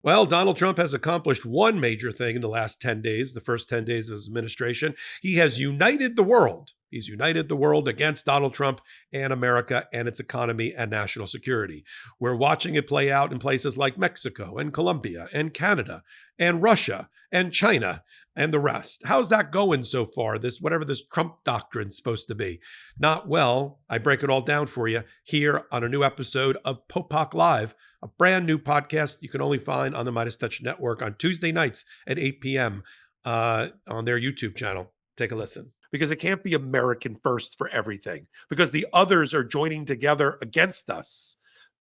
Well, Donald Trump has accomplished one major thing in the last 10 days, the first 10 days of his administration. He has united the world. He's united the world against Donald Trump and America and its economy and national security. We're watching it play out in places like Mexico and Colombia and Canada and Russia and China and the rest. How's that going so far? This, whatever this Trump doctrine's supposed to be. Not well. I break it all down for you here on a new episode of Popok Live, a brand new podcast you can only find on the Midas Touch Network on Tuesday nights at 8 p.m. On their YouTube channel. Take a listen. Because it can't be American first for everything, because the others are joining together against us.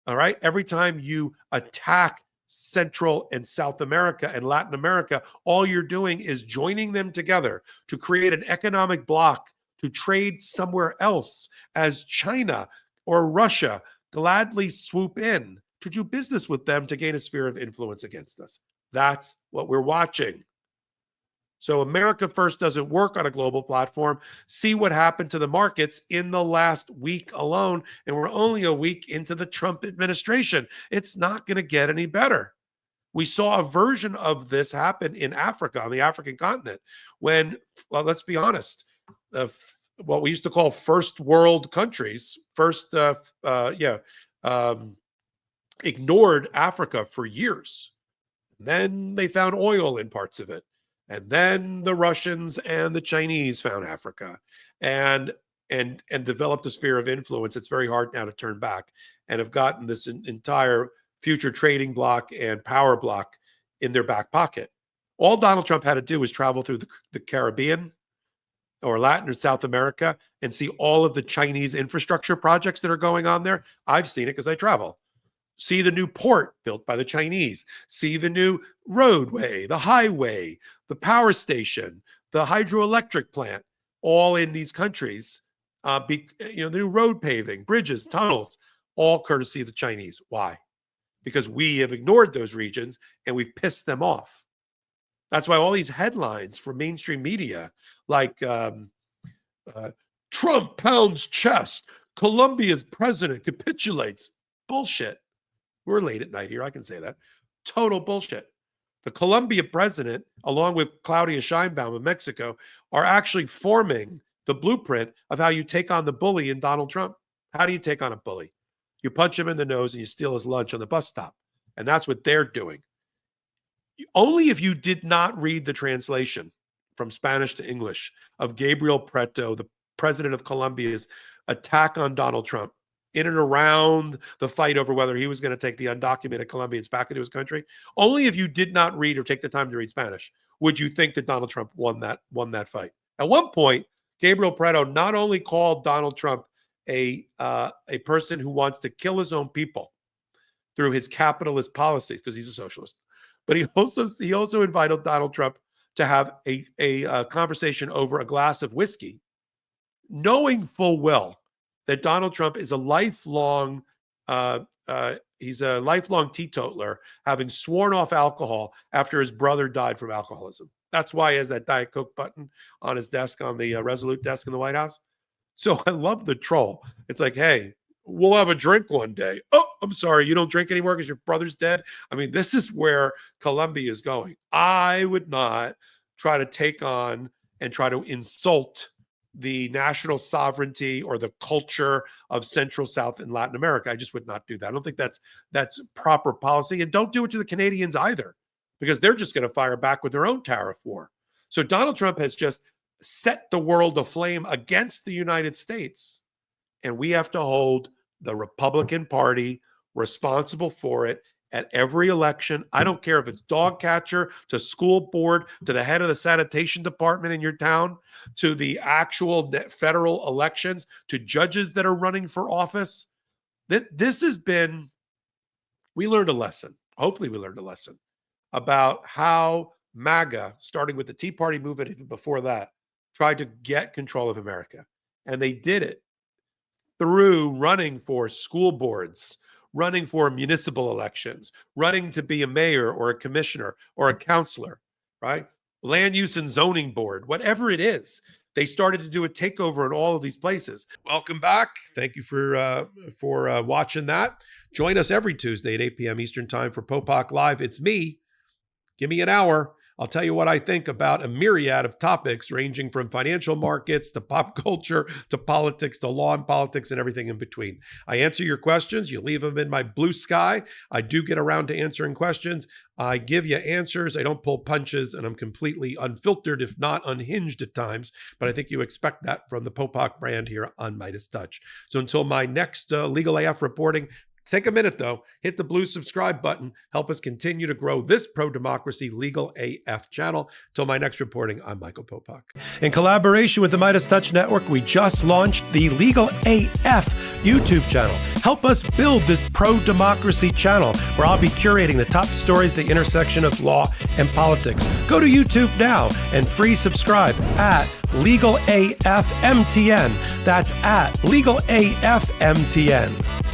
All right. Every time you attack Central and South America and Latin America, all you're doing is joining them together to create an economic bloc to trade somewhere else as China or Russia gladly swoop in to do business with them to gain a sphere of influence against us. That's what we're watching. So America first doesn't work on a global platform. See what happened to the markets in the last week alone. And we're only a week into the Trump administration. It's not going to get any better. We saw a version of this happen in Africa, on the African continent, when, well, let's be honest, what we used to call first world countries, ignored Africa for years. Then they found oil in parts of it. And then the Russians and the Chinese found Africa and developed a sphere of influence. It's very hard now to turn back, and have gotten this entire future trading bloc and power bloc in their back pocket. All Donald Trump had to do was travel through the Caribbean or Latin or South America and see all of the Chinese infrastructure projects that are going on there. I've seen it because I travel. See the new port built by the Chinese. See the new roadway, the highway, the power station, the hydroelectric plant, all in these countries. The new road paving, bridges, tunnels, all courtesy of the Chinese. Why? Because we have ignored those regions and we've pissed them off. That's why all these headlines from mainstream media, like Trump pounds chest, Colombia's president capitulates. Bullshit. We're late at night here. I can say that. Total bullshit. The Colombia president, along with Claudia Sheinbaum of Mexico, are actually forming the blueprint of how you take on the bully in Donald Trump. How do you take on a bully? You punch him in the nose and you steal his lunch on the bus stop. And that's what they're doing. Only if you did not read the translation from Spanish to English of Gabriel Preto, the president of Colombia's attack on Donald Trump, in and around the fight over whether he was going to take the undocumented Colombians back into his country. Only if you did not read or take the time to read Spanish would you think that Donald Trump won that fight. At one point, Gabriel Preto not only called Donald Trump a person who wants to kill his own people through his capitalist policies, because he's a socialist, but he also invited Donald Trump to have a conversation over a glass of whiskey, knowing full well that Donald Trump is a lifelong teetotaler, having sworn off alcohol after his brother died from alcoholism. That's why he has that Diet Coke button on his desk, on the Resolute desk in the White House. So I love the troll. It's like, hey, we'll have a drink one day. Oh, I'm sorry, you don't drink anymore because your brother's dead? I mean, this is where Colombia is going. I would not try to take on and try to insult the national sovereignty or the culture of Central, South, and Latin America. I just would not do that. I don't think that's proper policy. And don't do it to the Canadians either, because they're just going to fire back with their own tariff war. So Donald Trump has just set the world aflame against the United States. And we have to hold the Republican Party responsible for it at every election. I don't care if it's dog catcher to school board to the head of the sanitation department in your town to the actual federal elections to judges that are running for office. This has been, we learned a lesson. Hopefully we learned a lesson about how MAGA, starting with the Tea Party movement even before that, tried to get control of America. And they did it through running for school boards, running for municipal elections, running to be a mayor or a commissioner or a counselor, right? Land use and zoning board, whatever it is. they started to do a takeover in all of these places. Welcome back. Thank you for watching that. Join us every Tuesday at 8 p.m. Eastern Time for Popok Live. It's me. Give me an hour. I'll tell you what I think about a myriad of topics ranging from financial markets to pop culture to politics to law and politics and everything in between. I answer your questions. You leave them in my blue sky. I do get around to answering questions. I give you answers. I don't pull punches, and I'm completely unfiltered, if not unhinged at times. But I think you expect that from the Popok brand here on Midas Touch. So until my next Legal AF reporting, take a minute, though. Hit the blue subscribe button. Help us continue to grow this pro-democracy Legal AF channel. Till my next reporting, I'm Michael Popok. In collaboration with the Midas Touch Network, we just launched the Legal AF YouTube channel. Help us build this pro-democracy channel where I'll be curating the top stories at the intersection of law and politics. Go to YouTube now and free subscribe at Legal AF MTN. That's at Legal AF MTN.